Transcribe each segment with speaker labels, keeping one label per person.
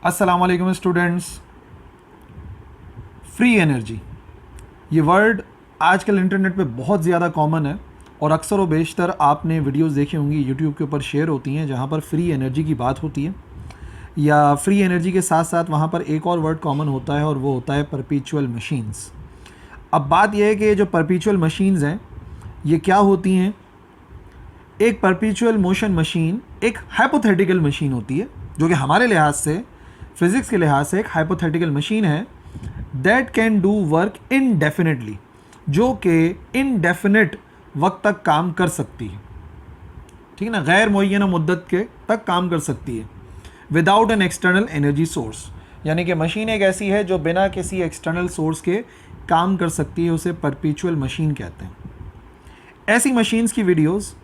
Speaker 1: अस्सलाम वालेकुम students. Free energy ये वर्ड आजकल इंटरनेट पे बहुत ज़्यादा कॉमन है और अक्सर व बेशतर आपने वीडियोस देखी होंगी यूट्यूब के ऊपर शेयर होती हैं जहाँ पर फ्री एनर्जी की बात होती है, या फ्री एनर्जी के साथ साथ वहाँ पर एक और वर्ड कॉमन होता है और वो होता है परपीचुअल मशीन्स। अब बात यह है कि जो परपीचुअल मशीन्स हैं ये क्या होती हैं। एक परपीचुअल मोशन मशीन एक हाइपोथेटिकल मशीन होती है जो कि हमारे लिहाज से, फिज़िक्स के लिहाज से एक हाइपोथेटिकल मशीन है that can do work indefinitely, जो कि इनडेफिनेट वक्त तक काम कर सकती है, ठीक है ना, गैर मुअय्यना मुद्दत के तक काम कर सकती है without an external energy source. यानी कि मशीन एक ऐसी है जो बिना किसी एक्सटर्नल सोर्स के काम कर सकती है, उसे परपीचुअल मशीन कहते हैं। ऐसी मशीन्स की वीडियोस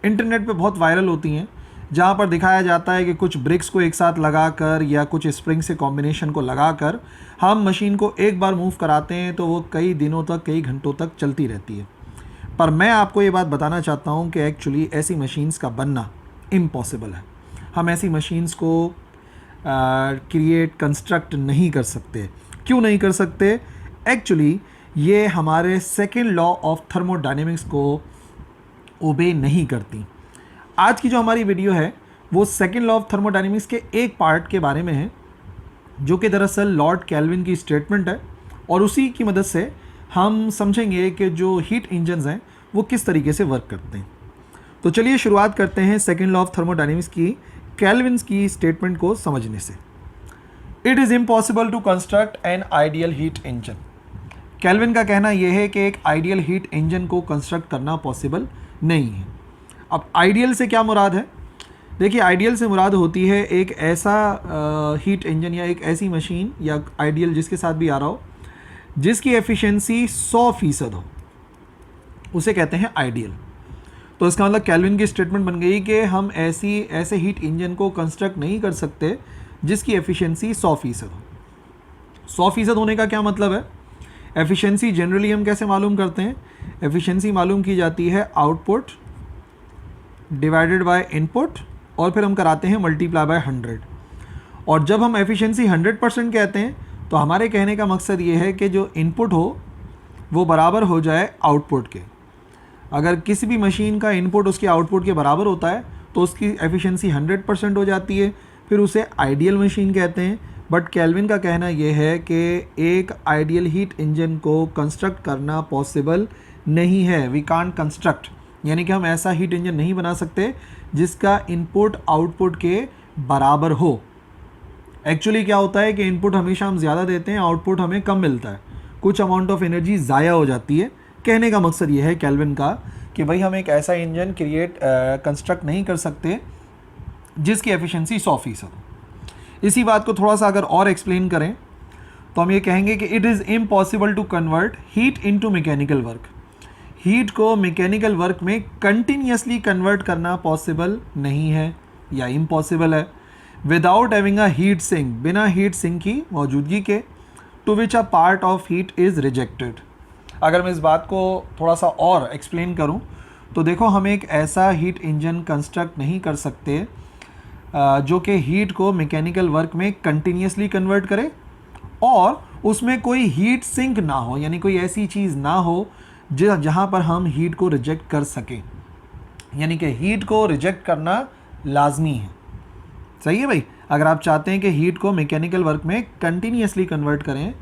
Speaker 1: इंटरनेट पे बहुत वायरल होती हैं जहाँ पर दिखाया जाता है कि कुछ ब्रिक्स को एक साथ लगाकर या कुछ स्प्रिंग से कॉम्बिनेशन को लगाकर हम मशीन को एक बार मूव कराते हैं तो वो कई दिनों तक, कई घंटों तक चलती रहती है। पर मैं आपको ये बात बताना चाहता हूँ कि एक्चुअली ऐसी मशीन्स का बनना इम्पॉसिबल है। हम ऐसी मशीन्स को क्रिएट, कंस्ट्रक्ट नहीं कर सकते। क्यों नहीं कर सकते? एक्चुअली ये हमारे सेकेंड लॉ ऑफ थर्मोडायनेमिक्स को ओबे नहीं करती। आज की जो हमारी वीडियो है वो सेकेंड लॉ ऑफ थर्मोडायनेमिक्स के एक पार्ट के बारे में है जो कि दरअसल लॉर्ड केल्विन की स्टेटमेंट है, और उसी की मदद से हम समझेंगे कि जो हीट इंजन्स हैं वो किस तरीके से वर्क करते हैं। तो चलिए शुरुआत करते हैं सेकेंड लॉ ऑफ थर्मोडायनेमिक्स की केल्विन की स्टेटमेंट को समझने से। It is impossible to construct an ideal heat engine. Kelvin का कहना यह है कि एक आइडियल हीट इंजन को कंस्ट्रक्ट करना पॉसिबल नहीं है। अब आइडियल से क्या मुराद है? देखिए, आइडियल से मुराद होती है एक ऐसा हीट इंजन या एक ऐसी मशीन, या आइडियल जिसके साथ भी आ रहा हो, जिसकी एफिशिएंसी 100% हो, उसे कहते हैं आइडियल। तो इसका मतलब केल्विन की स्टेटमेंट बन गई कि हम ऐसे हीट इंजन को कंस्ट्रक्ट नहीं कर सकते जिसकी एफिशिएंसी 100% हो। 100% होने का क्या मतलब है? एफिशिएंसी जनरली हम कैसे मालूम करते हैं? एफिशिएंसी मालूम की जाती है आउटपुट डिवाइडेड बाय इनपुट, और फिर हम कराते हैं मल्टीप्लाई बाय 100। और जब हम एफिशिएंसी 100% कहते हैं तो हमारे कहने का मकसद ये है कि जो इनपुट हो वो बराबर हो जाए आउटपुट के। अगर किसी भी मशीन का इनपुट उसके आउटपुट के बराबर होता है तो उसकी एफिशिएंसी 100% हो जाती है, फिर उसे आइडियल मशीन कहते हैं। बट केल्विन का कहना यह है कि एक आइडियल हीट इंजन को कंस्ट्रक्ट करना पॉसिबल नहीं है। वी कांट कंस्ट्रक्ट, यानी कि हम ऐसा हीट इंजन नहीं बना सकते जिसका इनपुट आउटपुट के बराबर हो। एक्चुअली क्या होता है कि इनपुट हमेशा हम ज़्यादा देते हैं, आउटपुट हमें कम मिलता है, कुछ अमाउंट ऑफ एनर्जी ज़ाया हो जाती है। कहने का मकसद ये है केल्विन का कि भाई हम एक ऐसा इंजन कंस्ट्रक्ट नहीं कर सकते जिसकी एफिशिएंसी 100% हो। इसी बात को थोड़ा सा अगर और एक्सप्लेन करें तो हम ये कहेंगे कि it is impossible to convert heat into mechanical work. Heat को मैकेनिकल वर्क में कंटिन्यूसली कन्वर्ट करना पॉसिबल नहीं है या इम्पॉसिबल है without having a heat sink, बिना हीट सिंक की मौजूदगी के, to which a part of heat is rejected. अगर मैं इस बात को थोड़ा सा और एक्सप्लेन करूं तो देखो, हम एक ऐसा हीट इंजन कंस्ट्रक्ट नहीं कर सकते जो कि हीट को मैकेनिकल वर्क में कंटिन्यूसली कन्वर्ट करे और उसमें कोई हीट सिंक ना हो, यानी कोई ऐसी चीज़ ना हो जहाँ पर हम हीट को रिजेक्ट कर सकें। यानी कि हीट को रिजेक्ट करना लाजमी है। सही है भाई? अगर आप चाहते हैं कि हीट को मैकेनिकल वर्क में कंटिन्यूसली कन्वर्ट करें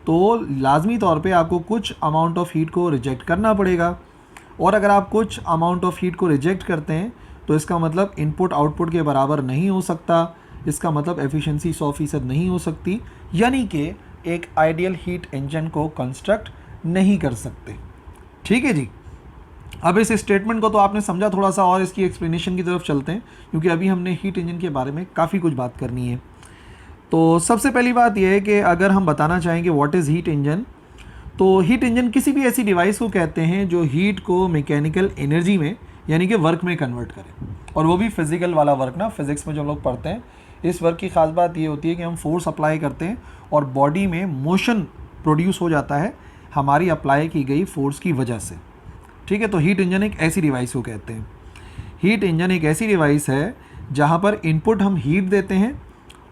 Speaker 1: तो लाजमी तौर पे आपको कुछ अमाउंट ऑफ हीट को रिजेक्ट करना पड़ेगा, और अगर आप कुछ अमाउंट ऑफ हीट को रिजेक्ट करते हैं तो इसका मतलब इनपुट आउटपुट के बराबर नहीं हो सकता, इसका मतलब एफिशिएंसी 100% नहीं हो सकती, यानी कि एक आइडियल हीट इंजन को कंस्ट्रक्ट नहीं कर सकते। ठीक है जी। अब इस स्टेटमेंट को तो आपने समझा, थोड़ा सा और इसकी एक्सप्लेनेशन की तरफ चलते हैं क्योंकि अभी हमने हीट इंजन के बारे में काफ़ी कुछ बात करनी है। तो सबसे पहली बात यह है कि अगर हम बताना चाहेंगे व्हाट इज़ हीट इंजन, तो हीट इंजन किसी भी ऐसी डिवाइस को कहते हैं जो हीट को मैकेनिकल एनर्जी में, यानी कि वर्क में कन्वर्ट करे, और वो भी फिजिकल वाला वर्क ना। फिज़िक्स में जो लोग पढ़ते हैं, इस वर्क की ख़ास बात ये होती है कि हम फोर्स अप्लाई करते हैं और बॉडी में मोशन प्रोड्यूस हो जाता है हमारी अप्लाई की गई फोर्स की वजह से। ठीक है, तो हीट इंजन एक ऐसी डिवाइस को कहते हैं। हीट इंजन एक ऐसी डिवाइस है जहाँ पर इनपुट हम हीट देते हैं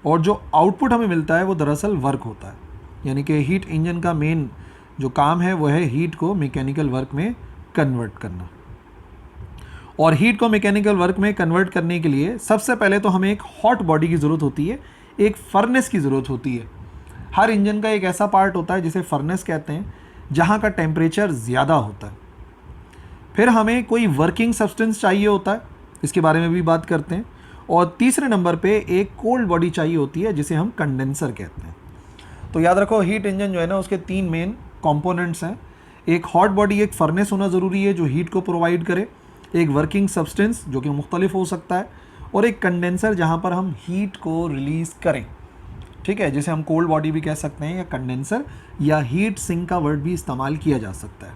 Speaker 1: और जो आउटपुट हमें मिलता है वो दरअसल वर्क होता है। यानी कि हीट इंजन का मेन जो काम है वो है हीट को मैकेनिकल वर्क में कन्वर्ट करना। और हीट को मैकेनिकल वर्क में कन्वर्ट करने के लिए सबसे पहले तो हमें एक हॉट बॉडी की ज़रूरत होती है, एक फर्नेस की ज़रूरत होती है। हर इंजन का एक ऐसा पार्ट होता है जिसे फर्नेस कहते हैं, जहाँ का टेम्परेचर ज़्यादा होता है। फिर हमें कोई वर्किंग सब्सटेंस चाहिए होता है, इसके बारे में भी बात करते हैं। और तीसरे नंबर पे एक कोल्ड बॉडी चाहिए होती है जिसे हम कंडेंसर कहते हैं। तो याद रखो हीट इंजन जो है ना उसके 3 मेन कंपोनेंट्स हैं। एक हॉट बॉडी, एक फर्नेस होना ज़रूरी है जो हीट को प्रोवाइड करे, एक वर्किंग सब्सटेंस जो कि मुख्तलिफ हो सकता है, और एक कंडेंसर जहाँ पर हम हीट को रिलीज़ करें। ठीक है, जिसे हम कोल्ड बॉडी भी कह सकते हैं, या कंडेंसर या हीट सिंक का वर्ड भी इस्तेमाल किया जा सकता है।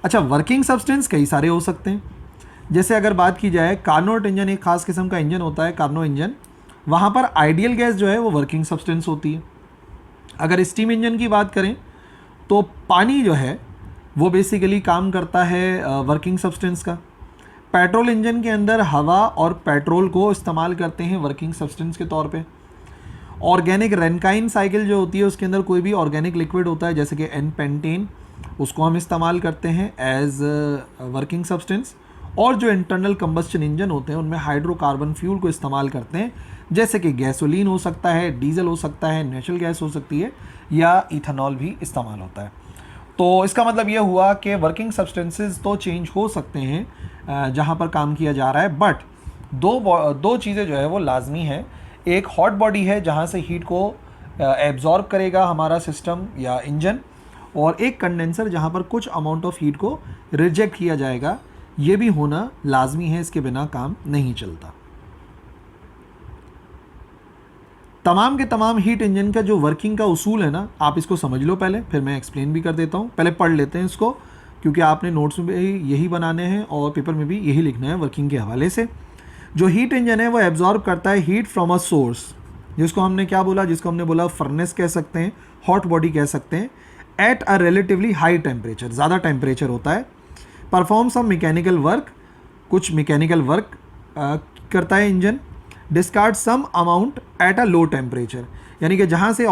Speaker 1: अच्छा, वर्किंग सब्सटेंस कई सारे हो सकते हैं। जैसे अगर बात की जाए कार्नोट इंजन, एक खास किस्म का इंजन होता है कार्नो इंजन, वहाँ पर आइडियल गैस जो है वो वर्किंग सब्सटेंस होती है। अगर स्टीम इंजन की बात करें तो पानी जो है वो बेसिकली काम करता है वर्किंग सब्सटेंस का। पेट्रोल इंजन के अंदर हवा और पेट्रोल को इस्तेमाल करते हैं वर्किंग सब्सटेंस के तौर पे। ऑर्गेनिक रेनकाइन साइकिल जो होती है उसके अंदर कोई भी ऑर्गेनिक लिक्विड होता है जैसे कि एन पेंटेन, उसको हम इस्तेमाल करते हैं एज वर्किंग सब्सटेंस। और जो इंटरनल कंबस्शन इंजन होते हैं उनमें हाइड्रोकार्बन फ्यूल को इस्तेमाल करते हैं, जैसे कि गैसोलीन हो सकता है, डीजल हो सकता है, नेचुरल गैस हो सकती है, या इथेनॉल भी इस्तेमाल होता है। तो इसका मतलब ये हुआ कि वर्किंग सब्सटेंसेस तो चेंज हो सकते हैं जहाँ पर काम किया जा रहा है, बट दो चीज़ें जो है वो लाजमी है। एक हॉट बॉडी है जहाँ से हीट को एब्जॉर्ब करेगा हमारा सिस्टम या इंजन, और एक कंडेंसर जहाँ पर कुछ अमाउंट ऑफ हीट को रिजेक्ट किया जाएगा। ये भी होना लाजमी है, इसके बिना काम नहीं चलता। तमाम के तमाम हीट इंजन का जो वर्किंग का उसूल है ना, आप इसको समझ लो पहले, फिर मैं एक्सप्लेन भी कर देता हूँ। पहले पढ़ लेते हैं इसको, क्योंकि आपने नोट्स में भी यही बनाने हैं और पेपर में भी यही लिखना है वर्किंग के हवाले से। जो हीट इंजन है वो एब्जॉर्ब करता है हीट फ्रॉम अ सोर्स, जिसको हमने क्या बोला, जिसको हमने बोला फर्नेस कह सकते हैं, हॉट बॉडी कह सकते हैं, at a relatively high temperature, ज़्यादा टेम्परेचर होता है। परफॉर्म सम मैकेनिकल वर्क, कुछ मैकेनिकल वर्क करता है engine. Discard some amount at a low temperature, यानी कि जहाँ से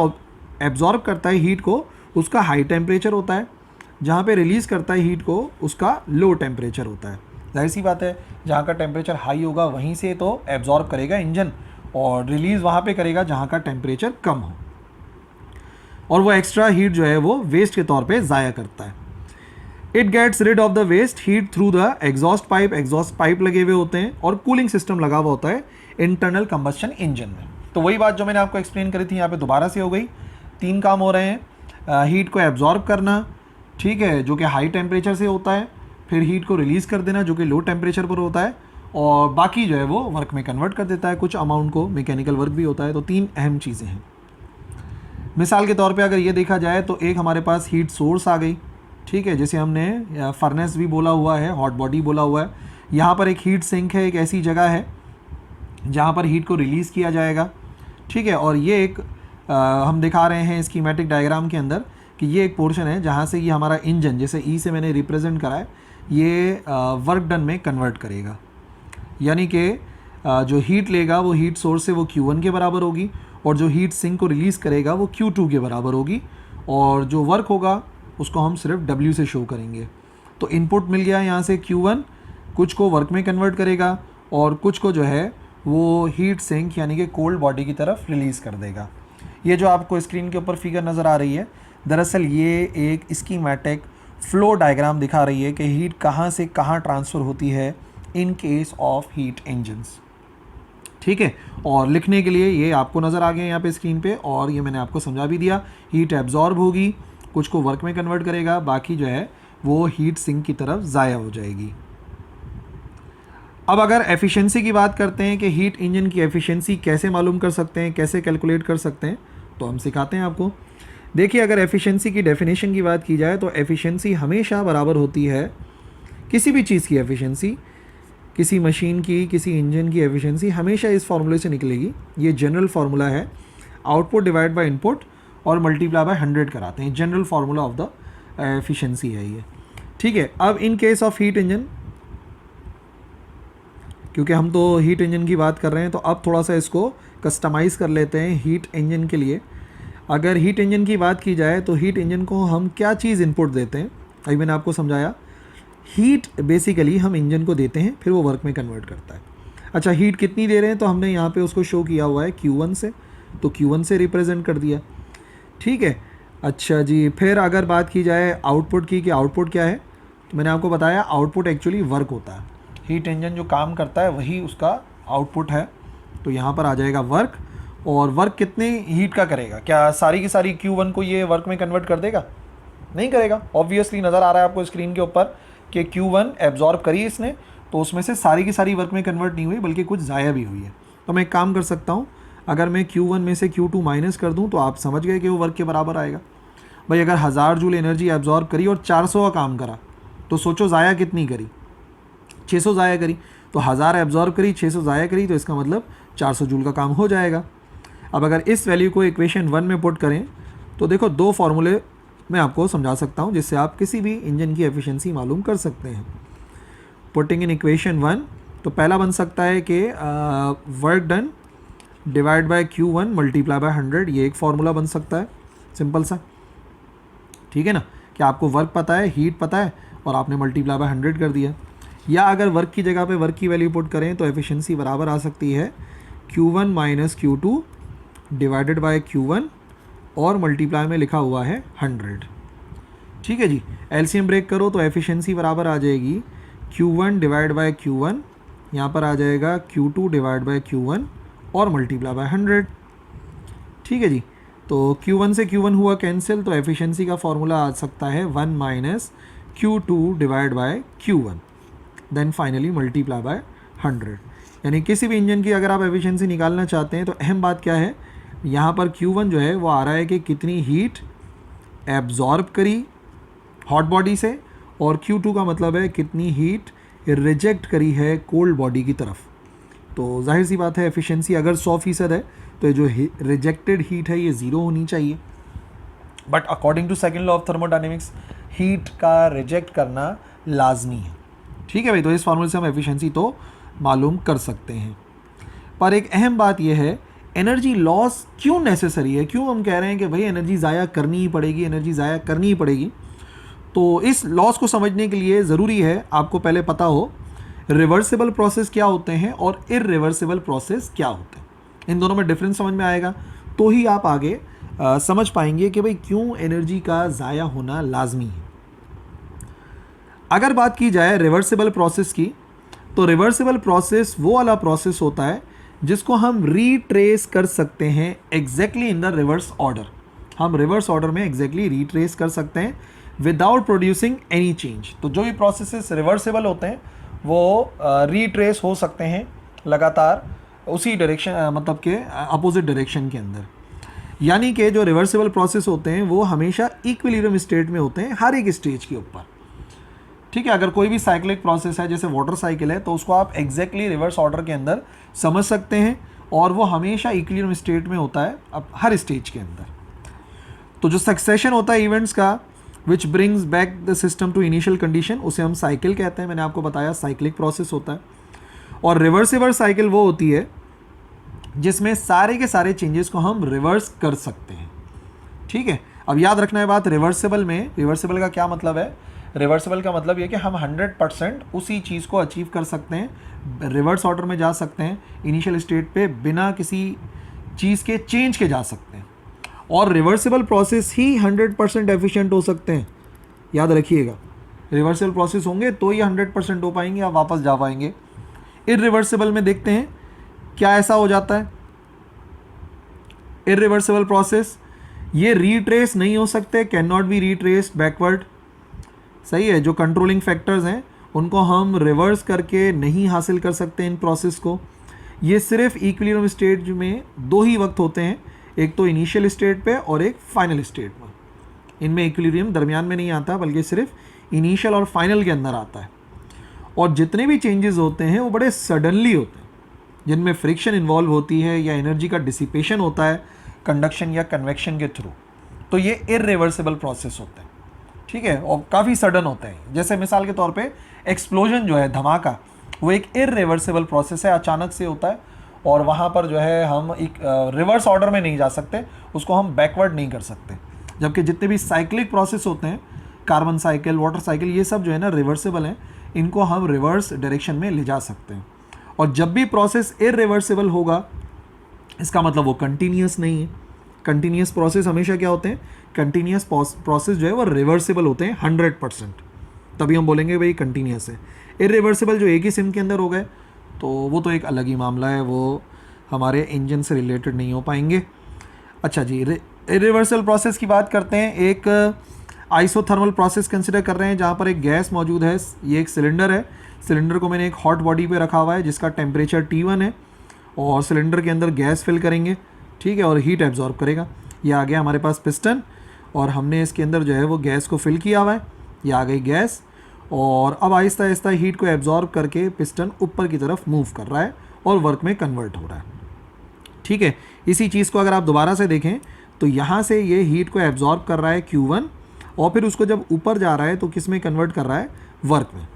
Speaker 1: एब्जॉर्ब करता है हीट को उसका हाई टेम्परेचर होता है, जहाँ पे रिलीज़ करता है हीट को उसका लो टेम्परेचर होता है। जाहिर सी बात है, जहाँ का टेम्परेचर हाई होगा वहीं से तो एब्जॉर्ब करेगा इंजन, और रिलीज़ वहाँ पे करेगा जहाँ का टेम्परेचर कम हो, और वो एक्स्ट्रा हीट जो है वो वेस्ट के तौर पे ज़ाया करता है। It gets rid of the waste heat through the exhaust pipe लगे हुए होते हैं, और कूलिंग सिस्टम लगा हुआ होता है इंटरनल कंबस्शन इंजन में। तो वही बात जो मैंने आपको एक्सप्लेन करी थी यहाँ पे दोबारा से हो गई। 3 काम हो रहे हैं, हीट को एब्जॉर्ब करना, ठीक है, जो कि हाई टेम्परेचर से होता है, फिर हीट को रिलीज़ कर देना जो कि लो टेम्परेचर पर होता है, और बाकी जो है वो वर्क में कन्वर्ट कर देता है, कुछ अमाउंट को मैकेनिकल वर्क भी होता है। तो 3 अहम चीज़ें हैं। मिसाल के तौर पे अगर ये देखा जाए तो एक हमारे पास हीट सोर्स आ गई, ठीक है, जैसे हमने फर्नेस भी बोला हुआ है, हॉट बॉडी बोला हुआ है। यहाँ पर एक हीट सिंक है, एक ऐसी जगह है जहाँ पर हीट को रिलीज़ किया जाएगा, ठीक है। और ये एक हम दिखा रहे हैं स्कीमेटिक डायग्राम के अंदर कि ये एक पोर्शन है जहाँ से ये हमारा इंजन, जैसे ई से मैंने रिप्रेजेंट करा है, ये वर्क डन में कन्वर्ट करेगा। यानी कि जो हीट लेगा वो हीट सोर्स से वो Q1 के बराबर होगी, और जो हीट सिंक को रिलीज़ करेगा वो Q2 के बराबर होगी, और जो वर्क होगा उसको हम सिर्फ W से शो करेंगे। तो इनपुट मिल गया यहाँ से Q1, कुछ को वर्क में कन्वर्ट करेगा और कुछ को जो है वो हीट सिंक यानी कि कोल्ड बॉडी की तरफ रिलीज़ कर देगा। ये जो आपको स्क्रीन के ऊपर फिगर नज़र आ रही है, दरअसल ये एक स्कीमेटिक फ्लो डायग्राम दिखा रही है कि हीट कहाँ से कहाँ ट्रांसफ़र होती है in case of heat engines, ठीक है। और लिखने के लिए ये आपको नज़र आ गया यहाँ पे स्क्रीन पे, और ये मैंने आपको समझा भी दिया। हीट एब्जॉर्ब होगी, कुछ को वर्क में कन्वर्ट करेगा, बाकी जो है वो हीट सिंक की तरफ ज़ाया हो जाएगी। अब अगर एफिशिएंसी की बात करते हैं कि हीट इंजन की एफिशिएंसी कैसे मालूम कर सकते हैं, कैसे कैलकुलेट कर सकते हैं, तो हम सिखाते हैं आपको। देखिए, अगर एफिशिएंसी की डेफिनेशन की बात की जाए तो एफिशिएंसी हमेशा बराबर होती है, किसी भी चीज़ की एफिशिएंसी, किसी मशीन की, किसी इंजन की एफिशिएंसी हमेशा इस फार्मूले से निकलेगी। ये जनरल फार्मूला है, आउटपुट डिवाइड बाय इनपुट और मल्टीप्लाई बाय 100 कराते हैं, general formula of the efficiency है ये, ठीक है। अब in case of heat engine, क्योंकि हम तो हीट इंजन की बात कर रहे हैं तो अब थोड़ा सा इसको कस्टमाइज़ कर लेते हैं हीट इंजन के लिए। अगर हीट इंजन की बात की जाए तो हीट इंजन को हम क्या चीज़ इनपुट देते हैं, अभी मैंने आपको समझाया। हीट बेसिकली हम इंजन को देते हैं, फिर वो वर्क में कन्वर्ट करता है। अच्छा, हीट कितनी दे रहे हैं तो हमने यहाँ पे उसको शो किया हुआ है Q1 से, तो Q1 से रिप्रेजेंट कर दिया। ठीक है। अच्छा जी, फिर अगर बात की जाए आउटपुट की कि आउटपुट क्या है, तो मैंने आपको बताया आउटपुट एक्चुअली वर्क होता है। हीट इंजन जो काम करता है वही उसका आउटपुट है। तो यहाँ पर आ जाएगा वर्क, और वर्क कितने हीट का करेगा? क्या सारी की सारी Q1 को ये वर्क में कन्वर्ट कर देगा? नहीं करेगा। ऑब्वियसली नज़र आ रहा है आपको स्क्रीन के ऊपर कि Q1 एब्जॉर्ब करी इसने, तो उसमें से सारी की सारी वर्क में कन्वर्ट नहीं हुई बल्कि कुछ ज़ाया भी हुई है। तो मैं एक काम कर सकता हूँ, अगर मैं Q1 में से Q2 माइनस कर दूँ तो आप समझ गए कि वो वर्क के बराबर आएगा। भाई अगर 1000 जूल एनर्जी एब्जॉर्ब करी और 400 का काम करा, तो सोचो ज़ाया कितनी करी? 600 ज़ाया करी। तो 1000 एब्जॉर्ब करी, 600 ज़ाया करी, तो इसका मतलब 400 जूल का काम हो जाएगा। अब अगर इस वैल्यू को इक्वेशन 1 में पुट करें तो देखो दो फार्मूले मैं आपको समझा सकता हूँ जिससे आप किसी भी इंजन की एफिशिएंसी मालूम कर सकते हैं। पुटिंग इन इक्वेशन 1, तो पहला बन सकता है कि work done divide by Q1 multiply by 100, ये एक फार्मूला बन सकता है सिंपल सा। ठीक है ना, कि आपको वर्क पता है, हीट पता है, और आपने मल्टीप्लाई बाय 100 कर दिया। या अगर वर्क की जगह पे वर्क की वैल्यू पुट करें तो एफिशिएंसी बराबर आ सकती है Q1 minus Q2 divided by Q1 और मल्टीप्लाई में लिखा हुआ है 100। ठीक है जी, एलसीएम ब्रेक करो तो एफिशिएंसी बराबर आ जाएगी Q1 डिवाइड बाय Q1, यहाँ पर आ जाएगा Q2 डिवाइड बाय Q1 और मल्टीप्लाई बाय 100। ठीक है जी, तो Q1 से Q1 हुआ कैंसिल, तो एफिशिएंसी का फॉर्मूला आ सकता है 1 minus Q2 divide by Q1 then finally multiply by 100। यानी किसी भी इंजन की अगर आप एफिशिएंसी निकालना चाहते हैं तो अहम बात क्या है, यहाँ पर Q1 जो है वो आ रहा है कि कितनी हीट एब्जॉर्ब करी हॉट बॉडी से, और Q2 का मतलब है कितनी हीट रिजेक्ट करी है कोल्ड बॉडी की तरफ। तो जाहिर सी बात है एफिशिएंसी अगर 100% है तो जो रिजेक्टेड हीट है ये 0 होनी चाहिए। But according to second law of thermodynamics heat का रिजेक्ट करना लाजमी है। ठीक है भाई, तो इस फार्मूले से हम एफिशिएंसी तो मालूम कर सकते हैं। पर एक अहम बात यह है, एनर्जी लॉस क्यों नेसेसरी है? क्यों हम कह रहे हैं कि भाई एनर्जी ज़ाया करनी ही पड़ेगी, एनर्जी ज़ाया करनी ही पड़ेगी? तो इस लॉस को समझने के लिए ज़रूरी है आपको पहले पता हो रिवर्सिबल प्रोसेस क्या होते हैं और इररिवर्सिबल प्रोसेस क्या होते हैं। इन दोनों में डिफरेंस समझ में आएगा तो ही आप आगे समझ पाएंगे कि भाई क्यों एनर्जी का ज़ाया होना लाजमी है। अगर बात की जाए रिवर्सिबल प्रोसेस की, तो रिवर्सिबल प्रोसेस वो वाला प्रोसेस होता है जिसको हम रीट्रेस कर सकते हैं exactly in the reverse order. हम रिवर्स ऑर्डर में एग्जैक्टली रीट्रेस कर सकते हैं विदाउट प्रोड्यूसिंग एनी चेंज। तो जो भी प्रोसेसेस रिवर्सिबल होते हैं वो रीट्रेस हो सकते हैं लगातार उसी डायरेक्शन मतलब के अपोजिट डायरेक्शन के अंदर। यानी कि जो रिवर्सिबल प्रोसेस होते हैं वो हमेशा इक्विलिब्रियम स्टेट में होते हैं हर एक स्टेज के ऊपर। ठीक है, अगर कोई भी साइक्लिक प्रोसेस है जैसे वाटर साइकिल है तो उसको आप एग्जैक्टली रिवर्स ऑर्डर के अंदर समझ सकते हैं और वो हमेशा इक्विलिब्रियम स्टेट में होता है अब हर स्टेज के अंदर। तो जो सक्सेशन होता है इवेंट्स का which brings back the system to initial condition, उसे हम साइकिल कहते हैं। मैंने आपको बताया साइक्लिक प्रोसेस होता है। और रिवर्सिबल साइकिल वो होती है जिसमें सारे के सारे चेंजेस को हम रिवर्स कर सकते हैं। ठीक है, अब याद रखना है बात, रिवर्सिबल में रिवर्सिबल का क्या मतलब है? रिवर्सिबल का मतलब ये कि हम 100% उसी चीज़ को अचीव कर सकते हैं, रिवर्स ऑर्डर में जा सकते हैं इनिशियल स्टेट पे बिना किसी चीज़ के चेंज के जा सकते हैं। और रिवर्सिबल प्रोसेस ही 100% एफिशिएंट हो सकते हैं। याद रखिएगा, रिवर्सिबल प्रोसेस होंगे तो ये 100% हो पाएंगे, आप वापस जा पाएंगे। इररिवर्सिबल में देखते हैं क्या ऐसा हो जाता है। इररिवर्सिबल प्रोसेस ये रीट्रेस नहीं हो सकते, कैन नॉट बी रीट्रेस्ड बैकवर्ड। सही है, जो कंट्रोलिंग फैक्टर्स हैं उनको हम रिवर्स करके नहीं हासिल कर सकते इन प्रोसेस को। ये सिर्फ इक्विलिब्रियम स्टेट में दो ही वक्त होते हैं, एक तो इनिशियल स्टेट पे और एक फाइनल स्टेट में। इनमें इक्विलिब्रियम दरमियान में नहीं आता बल्कि सिर्फ इनिशियल और फाइनल के अंदर आता है। और जितने भी चेंजेस होते हैं वो बड़े सडनली होते हैं, जिनमें फ्रिक्शन इन्वॉल्व होती है या एनर्जी का डिसिपेशन होता है कंडक्शन या कन्वेक्शन के थ्रू। तो ये इररिवर्सिबल प्रोसेस होते हैं। ठीक है, और काफ़ी सडन होते हैं। जैसे मिसाल के तौर पे एक्सप्लोजन जो है, धमाका, वो एक इररिवर्सिबल प्रोसेस है, अचानक से होता है और वहाँ पर जो है हम एक रिवर्स ऑर्डर में नहीं जा सकते, उसको हम बैकवर्ड नहीं कर सकते। जबकि जितने भी साइक्लिक प्रोसेस होते हैं, कार्बन साइकिल, वाटर साइकिल, ये सब जो है ना रिवर्सिबल हैं, इनको हम रिवर्स डायरेक्शन में ले जा सकते हैं। और जब भी प्रोसेस इरिवर्सिबल होगा, इसका मतलब वो कंटिन्यूस नहीं है। कंटिन्यूस प्रोसेस हमेशा क्या होते हैं, कंटिन्यूस प्रोसेस जो है वो रिवर्सिबल होते हैं 100%, तभी हम बोलेंगे भाई कंटिन्यूस है। इरिवर्सिबल जो एक ही सिम के अंदर हो गए तो वो तो एक अलग ही मामला है, वो हमारे इंजन से रिलेटेड नहीं हो पाएंगे। अच्छा जी, इरिवर्सल प्रोसेस की बात करते हैं। एक आइसोथर्मल प्रोसेस कंसिडर कर रहे हैं जहाँ पर एक गैस मौजूद है। ये एक सिलेंडर है, सिलेंडर को मैंने एक हॉट बॉडी पे रखा हुआ है जिसका टेम्परेचर T1 है, और सिलेंडर के अंदर गैस फिल करेंगे, ठीक है, और हीट एब्जॉर्ब करेगा। ये आ गया हमारे पास पिस्टन, और हमने इसके अंदर जो है वो गैस को फिल किया हुआ है। ये आ गई गैस, और अब आहिस्ता आहिस्ता हीट को एब्जॉर्ब करके पिस्टन ऊपर की तरफ मूव कर रहा है और वर्क में कन्वर्ट हो रहा है, ठीक है। इसी चीज़ को अगर आप दोबारा से देखें तो यहाँ से ये हीट को एब्जॉर्ब कर रहा है Q1, और फिर उसको जब ऊपर जा रहा है तो किस में कन्वर्ट कर रहा है, वर्क में।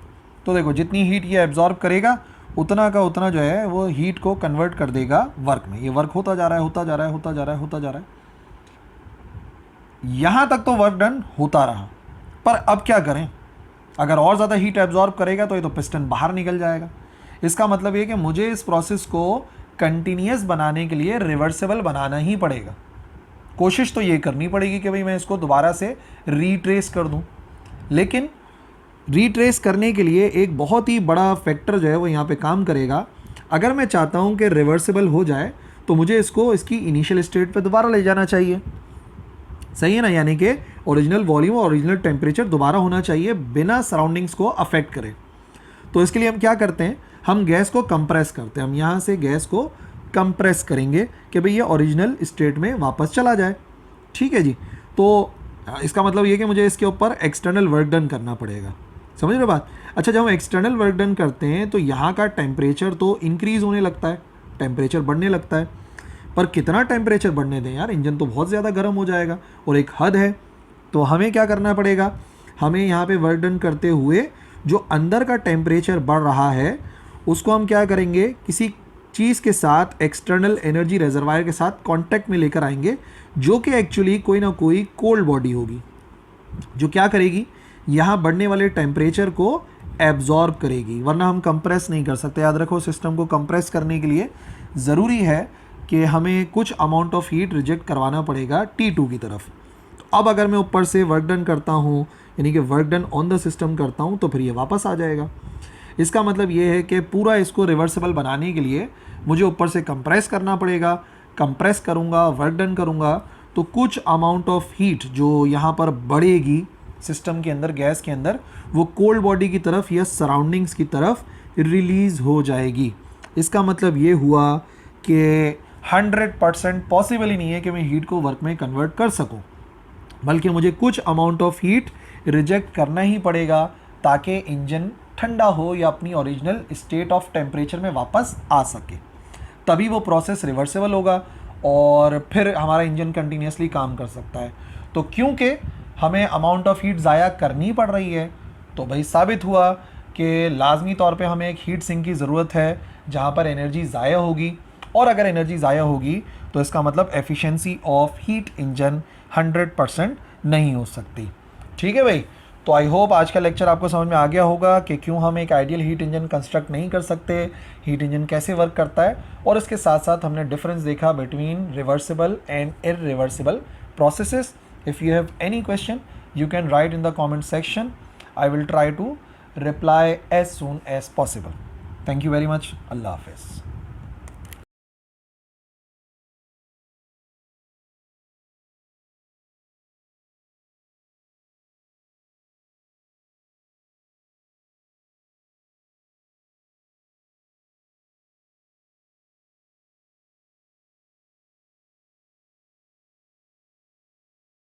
Speaker 1: तो देखो जितनी हीट ये एब्जॉर्ब करेगा उतना का उतना जो है वो हीट को कन्वर्ट कर देगा वर्क में। ये वर्क होता जा रहा है, होता जा रहा है, होता जा रहा है, होता जा रहा है, यहाँ तक तो वर्क डन होता रहा। पर अब क्या करें, अगर और ज़्यादा हीट एब्जॉर्ब करेगा तो ये तो पिस्टन बाहर निकल जाएगा। इसका मतलब ये कि मुझे इस प्रोसेस को कंटिन्यूस बनाने के लिए रिवर्सिबल बनाना ही पड़ेगा। कोशिश तो ये करनी पड़ेगी कि भाई मैं इसको दोबारा से रीट्रेस कर दूं, लेकिन रीट्रेस करने के लिए एक बहुत ही बड़ा फैक्टर जो है वो यहाँ पे काम करेगा। अगर मैं चाहता हूँ कि रिवर्सिबल हो जाए तो मुझे इसको इसकी इनिशियल स्टेट पे दोबारा ले जाना चाहिए, सही है ना, यानी कि ओरिजिनल वॉल्यूम और ओरिजिनल टेम्परेचर दोबारा होना चाहिए बिना सराउंडिंग्स को अफेक्ट करे। तो इसके लिए हम क्या करते हैं, हम गैस को कंप्रेस करते हैं। हम यहाँ से गैस को कंप्रेस करेंगे कि भाई ये ओरिजिनल स्टेट में वापस चला जाए, ठीक है जी। तो इसका मतलब ये कि मुझे इसके ऊपर एक्सटर्नल वर्क डन करना पड़ेगा, समझ रहे बात। अच्छा, जब हम एक्सटर्नल वर्क डन करते हैं तो यहाँ का टेम्परेचर तो इंक्रीज़ होने लगता है, टेम्परेचर बढ़ने लगता है। पर कितना टेम्परेचर बढ़ने दें यार, इंजन तो बहुत ज़्यादा गर्म हो जाएगा, और एक हद है। तो हमें क्या करना पड़ेगा, हमें यहाँ पे वर्क डन करते हुए जो अंदर का टेम्परेचर बढ़ रहा है उसको हम क्या करेंगे, किसी चीज़ के साथ, एक्सटर्नल एनर्जी रिजर्वायर के साथ कांटेक्ट में लेकर आएंगे, जो कि एक्चुअली कोई ना कोई कोल्ड बॉडी होगी जो क्या करेगी, यहाँ बढ़ने वाले टेम्परेचर को एब्जॉर्ब करेगी। वरना हम कंप्रेस नहीं कर सकते। याद रखो, सिस्टम को कंप्रेस करने के लिए ज़रूरी है कि हमें कुछ अमाउंट ऑफ हीट रिजेक्ट करवाना पड़ेगा T2 की तरफ। तो अब अगर मैं ऊपर से वर्क डन करता हूँ, यानी कि work done on the system करता हूँ, तो फिर ये वापस आ जाएगा। इसका मतलब ये है कि पूरा इसको रिवर्सिबल बनाने के लिए मुझे ऊपर से कंप्रेस करना पड़ेगा। कंप्रेस करूँगा, वर्क डन करूँगा, तो कुछ अमाउंट ऑफ हीट जो यहाँ पर बढ़ेगी सिस्टम के अंदर, गैस के अंदर, वो कोल्ड बॉडी की तरफ या सराउंडिंग्स की तरफ रिलीज़ हो जाएगी। इसका मतलब ये हुआ कि 100% पॉसिबल ही नहीं है कि मैं हीट को वर्क में कन्वर्ट कर सकूं, बल्कि मुझे कुछ अमाउंट ऑफ हीट रिजेक्ट करना ही पड़ेगा ताकि इंजन ठंडा हो या अपनी ओरिजिनल स्टेट ऑफ टेम्परेचर में वापस आ सके। तभी वो प्रोसेस रिवर्सिबल होगा और फिर हमारा इंजन कंटिन्यूसली काम कर सकता है। तो क्योंकि हमें अमाउंट ऑफ हीट ज़ाया करनी पड़ रही है, तो भाई साबित हुआ कि लाजमी तौर पे हमें एक हीट सिंक की ज़रूरत है जहाँ पर एनर्जी ज़ाया होगी, और अगर एनर्जी ज़ाया होगी तो इसका मतलब एफिशिएंसी ऑफ हीट इंजन 100% नहीं हो सकती। ठीक है भाई, तो आई होप आज का लेक्चर आपको समझ में आ गया होगा कि क्यों हम एक आइडियल हीट इंजन कंस्ट्रक्ट नहीं कर सकते, हीट इंजन कैसे वर्क करता है, और इसके साथ साथ हमने डिफरेंस देखा between reversible and irreversible processes. If you have any question you can write in the comment section. I will try to reply as soon as possible. Thank you very much. Allah Hafiz.